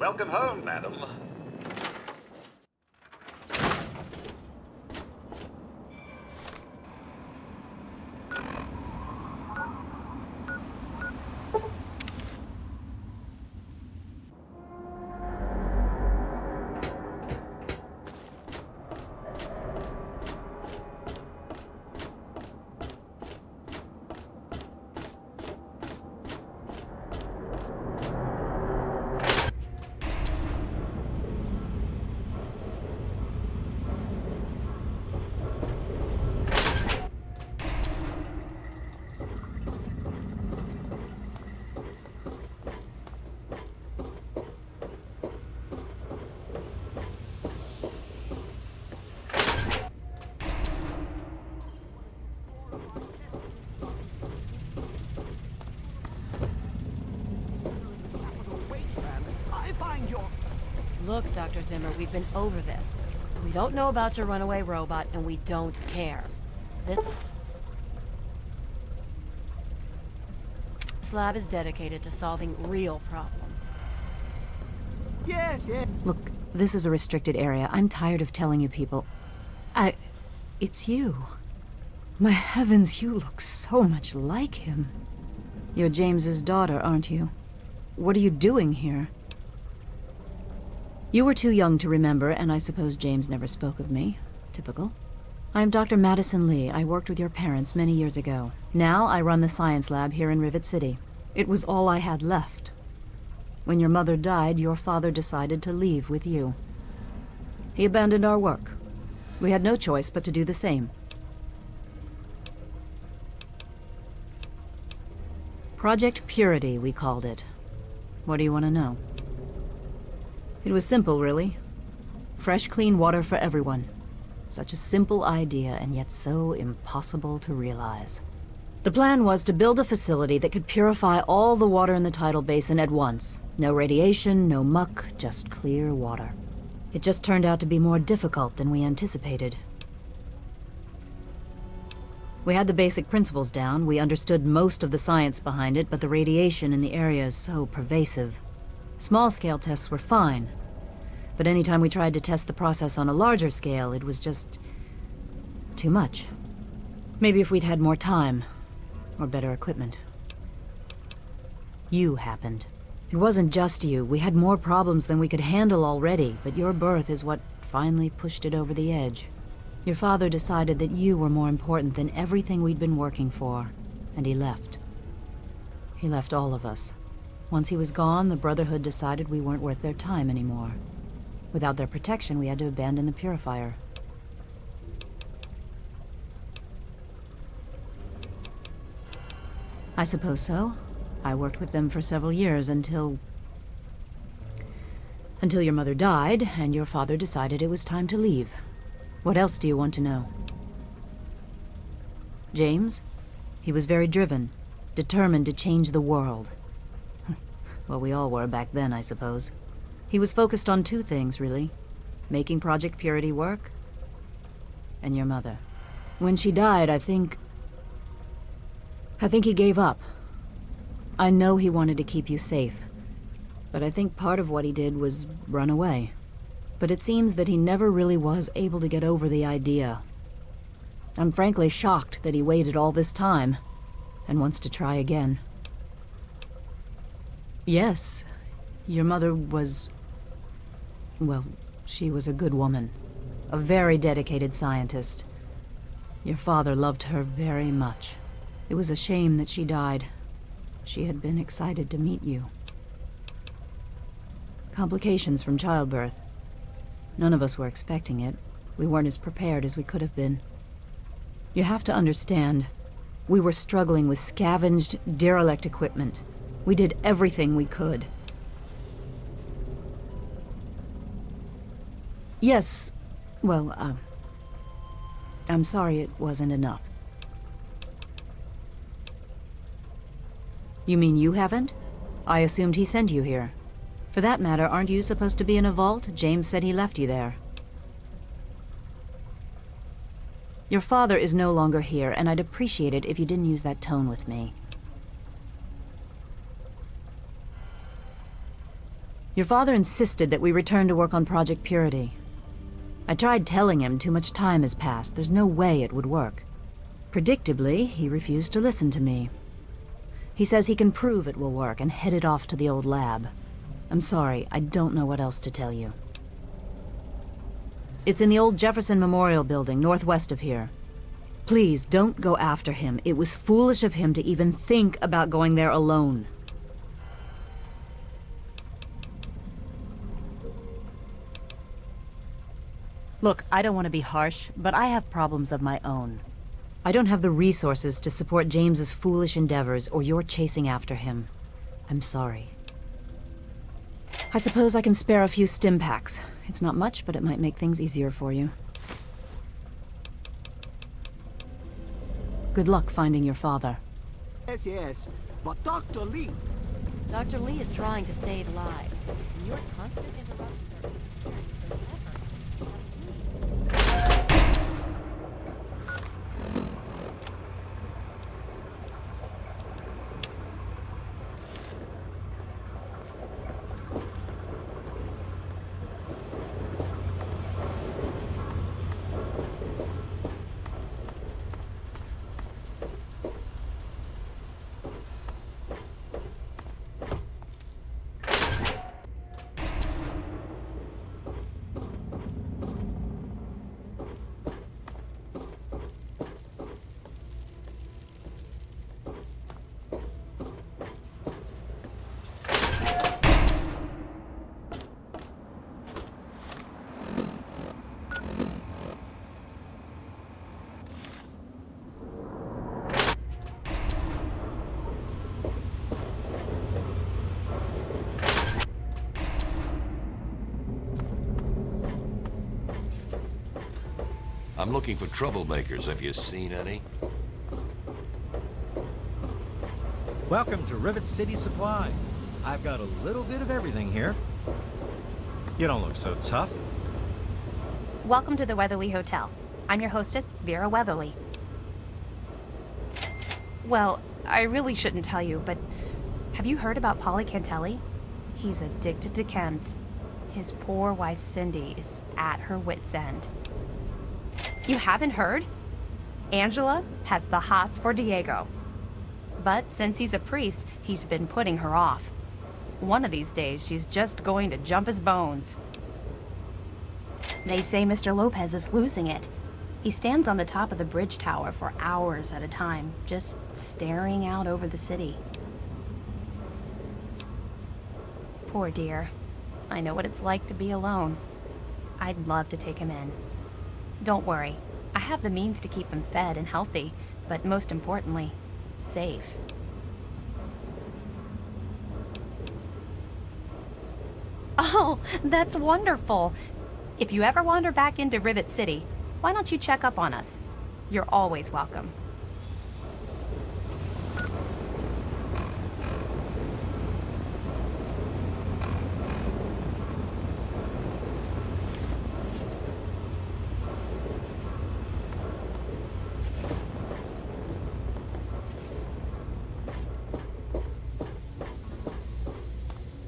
Welcome home, madam. Look, Dr. Zimmer, we've been over this. We don't know about your runaway robot, and we don't care. This lab is dedicated to solving real problems. Yes. Look, this is a restricted area. I'm tired of telling you people. It's you. My heavens, you look so much like him. You're James's daughter, aren't you? What are you doing here? You were too young to remember, and I suppose James never spoke of me. Typical. I am Dr. Madison Lee. I worked with your parents many years ago. Now I run the science lab here in Rivet City. It was all I had left. When your mother died, your father decided to leave with you. He abandoned our work. We had no choice but to do the same. Project Purity, we called it. What do you want to know? It was simple, really. Fresh, clean water for everyone. Such a simple idea, and yet so impossible to realize. The plan was to build a facility that could purify all the water in the tidal basin at once. No radiation, no muck, just clear water. It just turned out to be more difficult than we anticipated. We had the basic principles down, we understood most of the science behind it, but the radiation in the area is so pervasive. Small-scale tests were fine, but anytime we tried to test the process on a larger scale, it was just too much. Maybe if we'd had more time, or better equipment. You happened. It wasn't just you. We had more problems than we could handle already, but your birth is what finally pushed it over the edge. Your father decided that you were more important than everything we'd been working for, and he left. He left all of us. Once he was gone, the Brotherhood decided we weren't worth their time anymore. Without their protection, we had to abandon the purifier. I suppose so. I worked with them for several years until your mother died, and your father decided it was time to leave. What else do you want to know? James? He was very driven, determined to change the world. Well, we all were back then, I suppose. He was focused on two things, really. Making Project Purity work, and your mother. When she died, I think he gave up. I know he wanted to keep you safe, but I think part of what he did was run away. But it seems that he never really was able to get over the idea. I'm frankly shocked that he waited all this time, and wants to try again. Yes, your mother was... well, she was a good woman. A very dedicated scientist. Your father loved her very much. It was a shame that she died. She had been excited to meet you. Complications from childbirth. None of us were expecting it. We weren't as prepared as we could have been. You have to understand, we were struggling with scavenged, derelict equipment. We did everything we could. Yes, well, I'm sorry it wasn't enough. You mean you haven't? I assumed he sent you here. For that matter, aren't you supposed to be in a vault? James said he left you there. Your father is no longer here, and I'd appreciate it if you didn't use that tone with me. Your father insisted that we return to work on Project Purity. I tried telling him too much time has passed. There's no way it would work. Predictably, he refused to listen to me. He says he can prove it will work and headed off to the old lab. I'm sorry, I don't know what else to tell you. It's in the old Jefferson Memorial Building, northwest of here. Please, don't go after him. It was foolish of him to even think about going there alone. Look, I don't want to be harsh, but I have problems of my own. I don't have the resources to support James's foolish endeavors, or your chasing after him. I'm sorry. I suppose I can spare a few stim packs. It's not much, but it might make things easier for you. Good luck finding your father. Yes, but Dr. Lee... Dr. Lee is trying to save lives. And your constant interruptions are... I'm looking for troublemakers. Have you seen any? Welcome to Rivet City Supply. I've got a little bit of everything here. You don't look so tough. Welcome to the Weatherly Hotel. I'm your hostess, Vera Weatherly. Well, I really shouldn't tell you, but have you heard about Polly Cantelli? He's addicted to chems. His poor wife Cindy is at her wit's end. You haven't heard? Angela has the hots for Diego. But since he's a priest, he's been putting her off. One of these days, she's just going to jump his bones. They say Mr. Lopez is losing it. He stands on the top of the bridge tower for hours at a time, just staring out over the city. Poor dear. I know what it's like to be alone. I'd love to take him in. Don't worry. I have the means to keep him fed and healthy, but most importantly, safe. Oh, that's wonderful. If you ever wander back into Rivet City, why don't you check up on us? You're always welcome.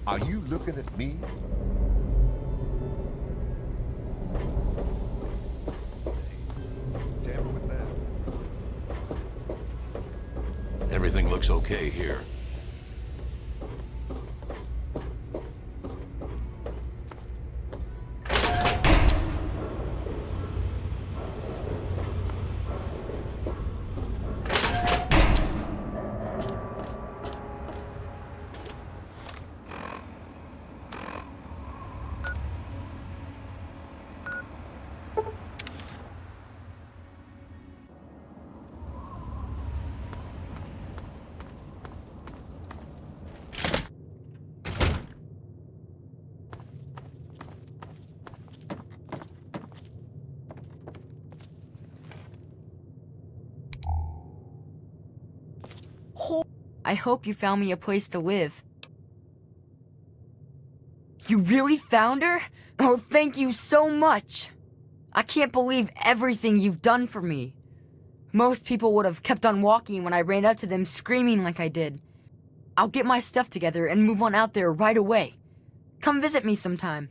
Are you looking at me? Tamper with that. Everything looks okay here. I hope you found me a place to live. You really found her? Oh, thank you so much! I can't believe everything you've done for me. Most people would have kept on walking when I ran up to them screaming like I did. I'll get my stuff together and move on out there right away. Come visit me sometime.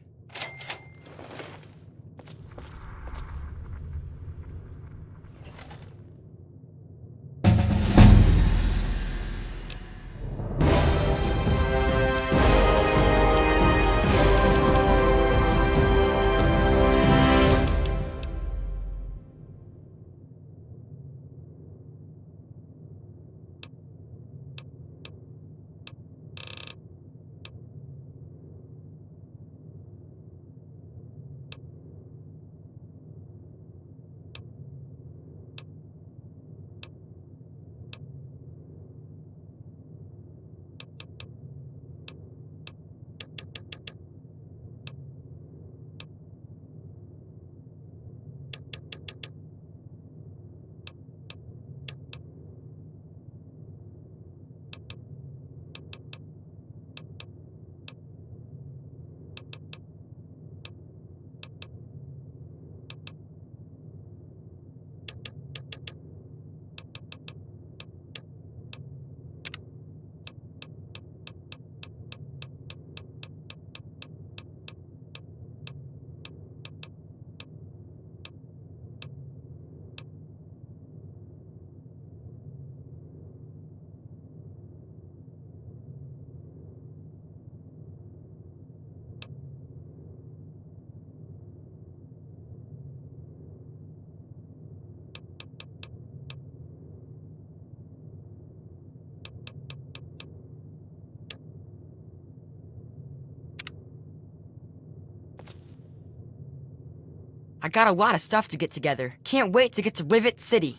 I got a lot of stuff to get together. Can't wait to get to Rivet City.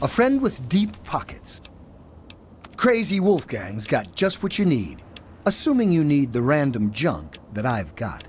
A friend with deep pockets. Crazy Wolfgang's got just what you need, assuming you need the random junk that I've got.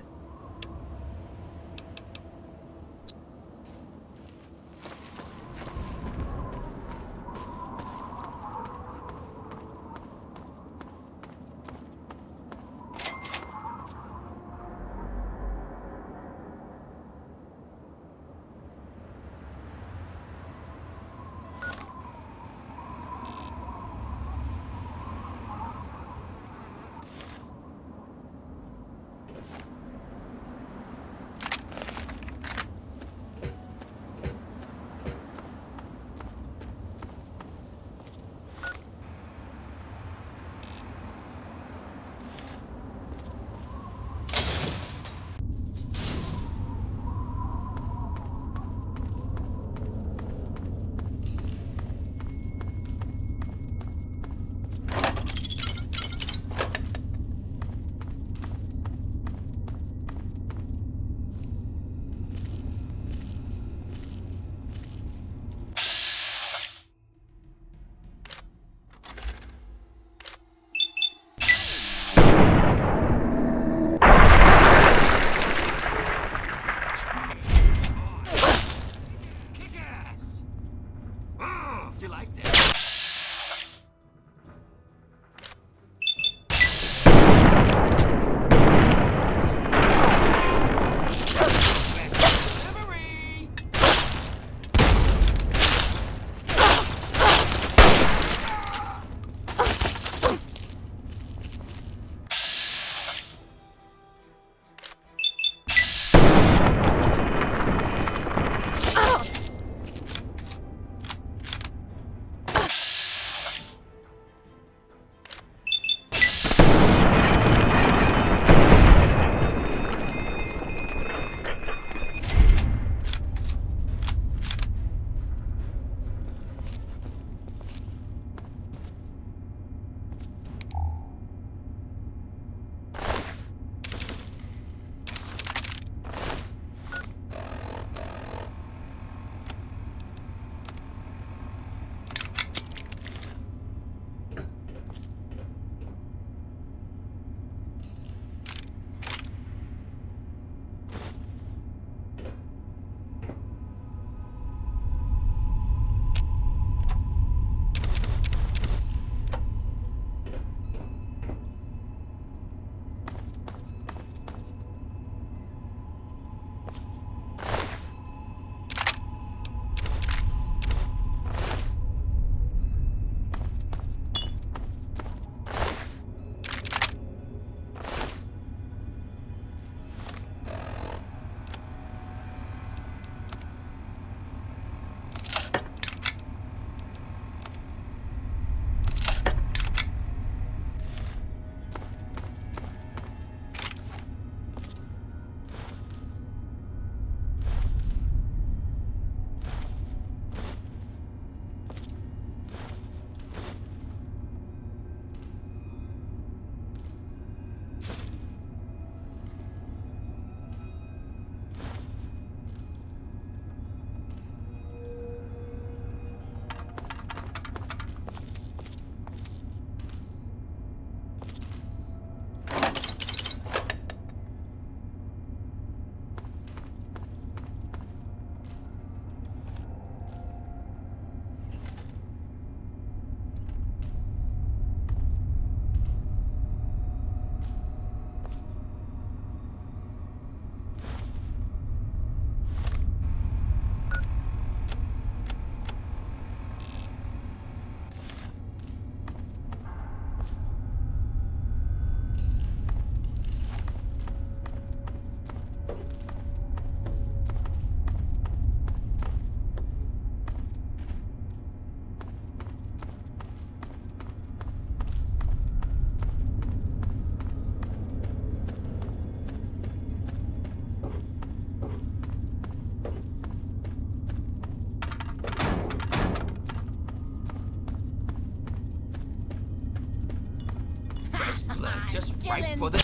fight for the...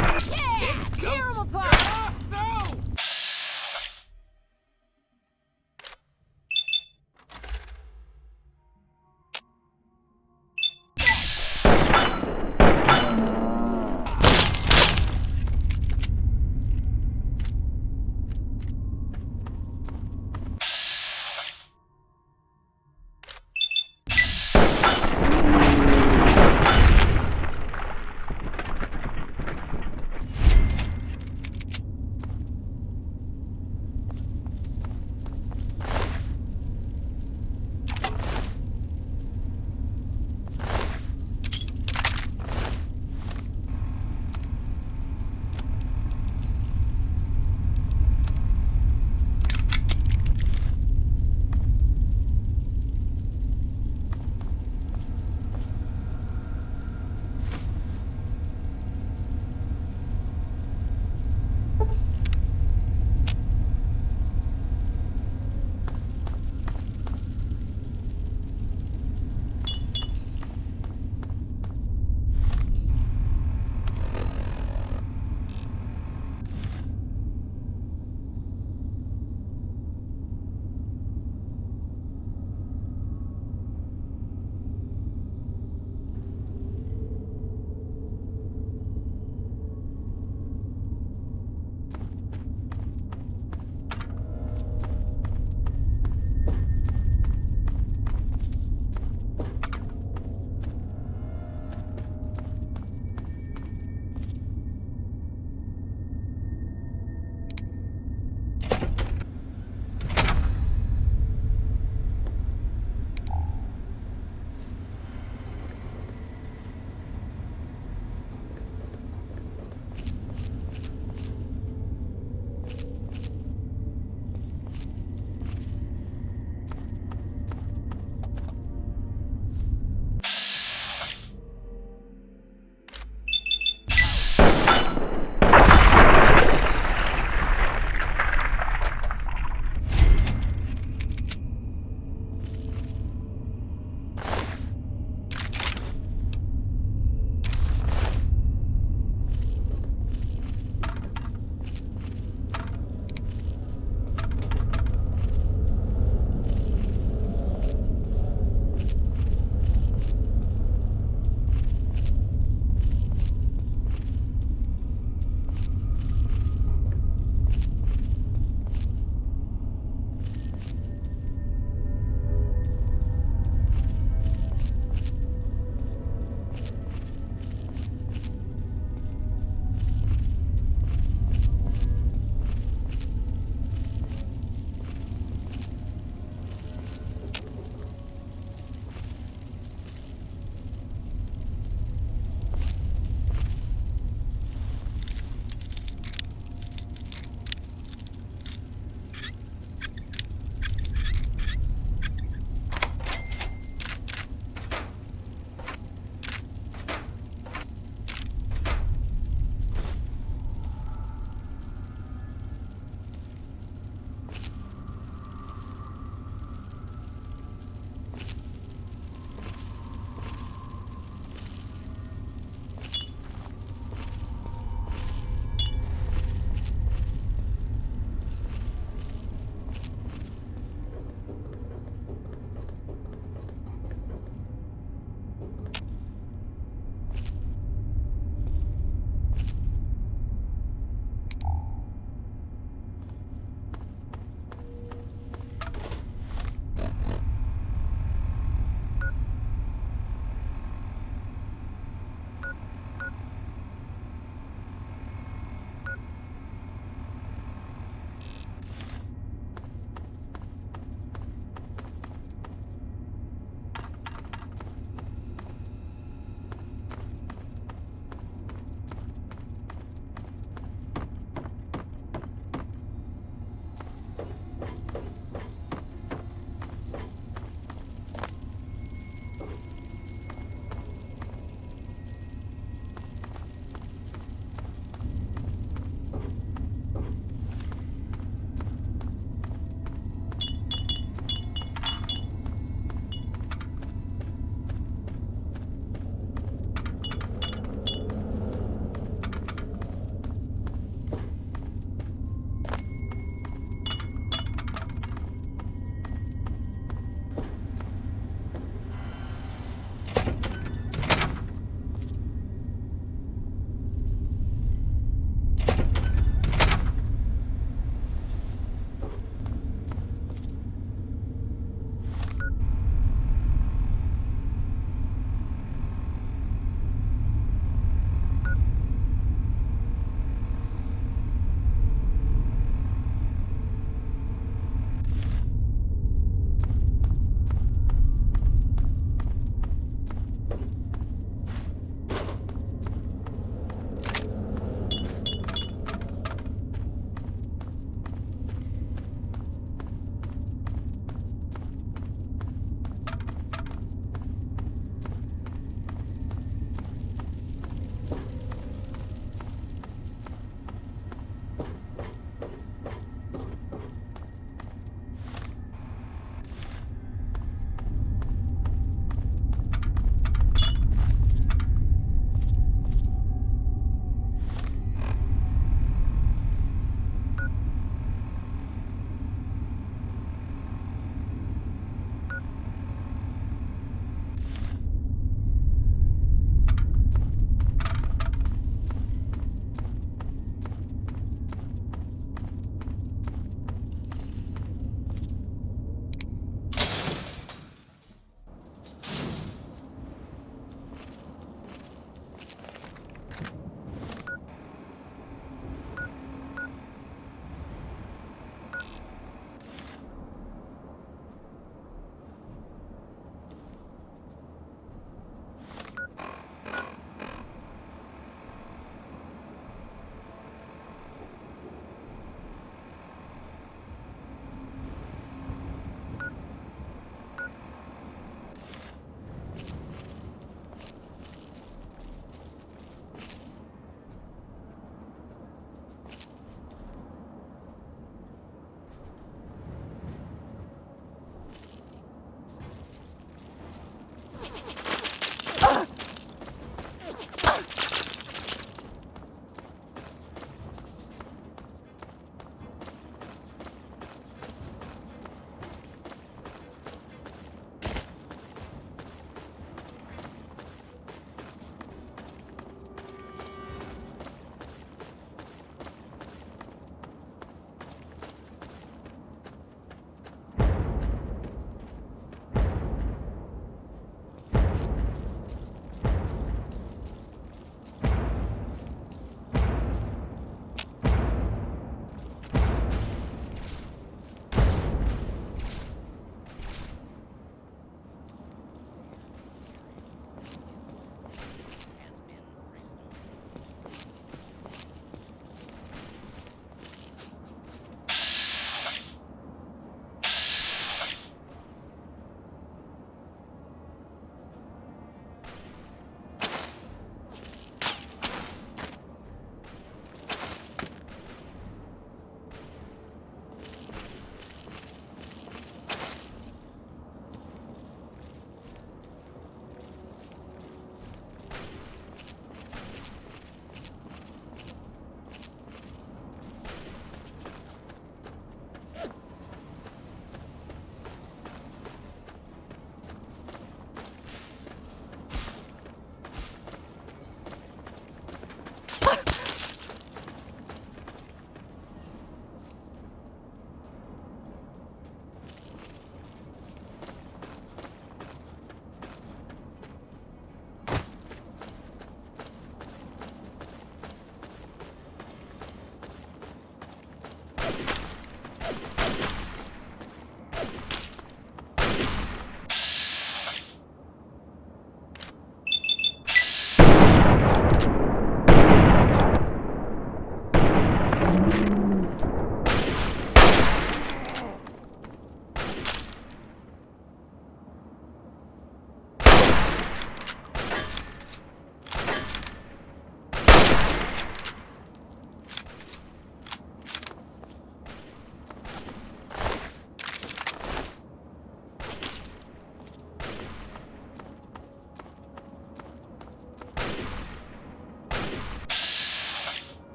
Let's go! Tear 'em apart! Ah, no!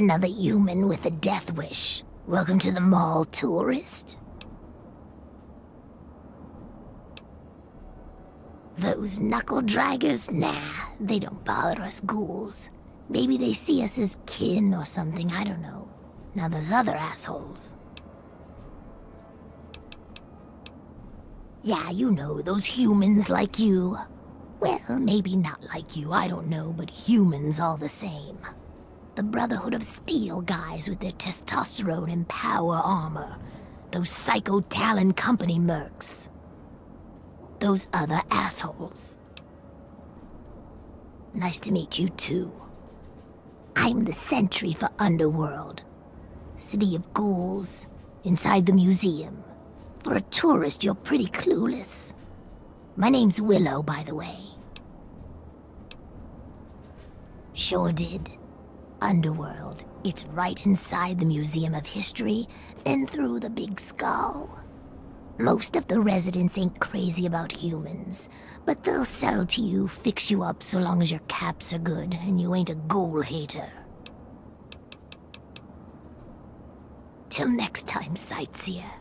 Another human with a death wish. Welcome to the mall, tourist. Those knuckle draggers? Nah, they don't bother us ghouls. Maybe they see us as kin or something, I don't know. Now those other assholes. Yeah, you know, those humans like you. Well, maybe not like you, I don't know, but humans all the same. The Brotherhood of Steel guys with their testosterone and power armor. Those Psycho Talon Company mercs. Those other assholes. Nice to meet you too. I'm the sentry for Underworld. City of ghouls, inside the museum. For a tourist, you're pretty clueless. My name's Willow, by the way. Sure did. Underworld. It's right inside the Museum of History, then through the Big Skull. Most of the residents ain't crazy about humans, but they'll sell to you, fix you up so long as your caps are good and you ain't a ghoul hater. Till next time, sightseer.